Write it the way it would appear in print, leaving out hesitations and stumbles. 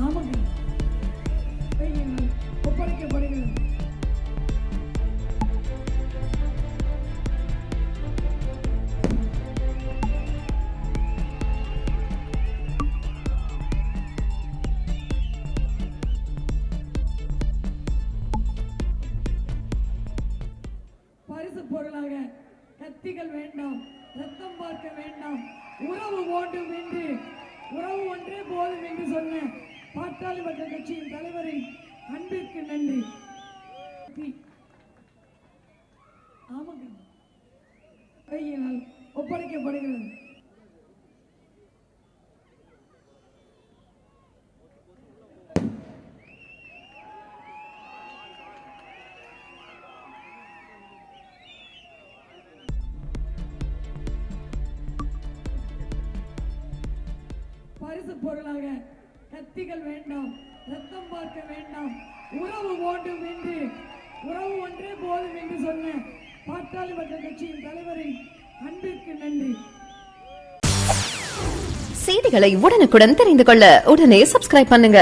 ஆமாங்க ஒப்படைக்கப்படுகிறது. பரிசு பொருளாக கத்திகள் வேண்டாம், ரத்தம் பார்க்க வேண்டாம், உறவு வேண்டும் என்று, உறவு ஒன்றே போதும் என்று சொன்ன பாட்டாளி மக்கள் கட்சியின் தலைவரின் அன்பிற்கு நன்றி. ஆமாங்க கையினால் ஒப்படைக்கப்படுகிறது. பரிசு பொருளாக கத்திகள் வேண்டாம், ரத்தம் பார்க்க வேண்டாம், உறவு வேண்டும் என்று, உறவு ஒன்றே போதும் என்று சொன்ன பாட்டாளி மக்கள் கட்சியின் தலைவரின் அன்பிற்கு நன்றி. செய்திகளை உடனுக்குடன் தெரிந்து கொள்ள உடனே சப்ஸ்கிரைப் பண்ணுங்க.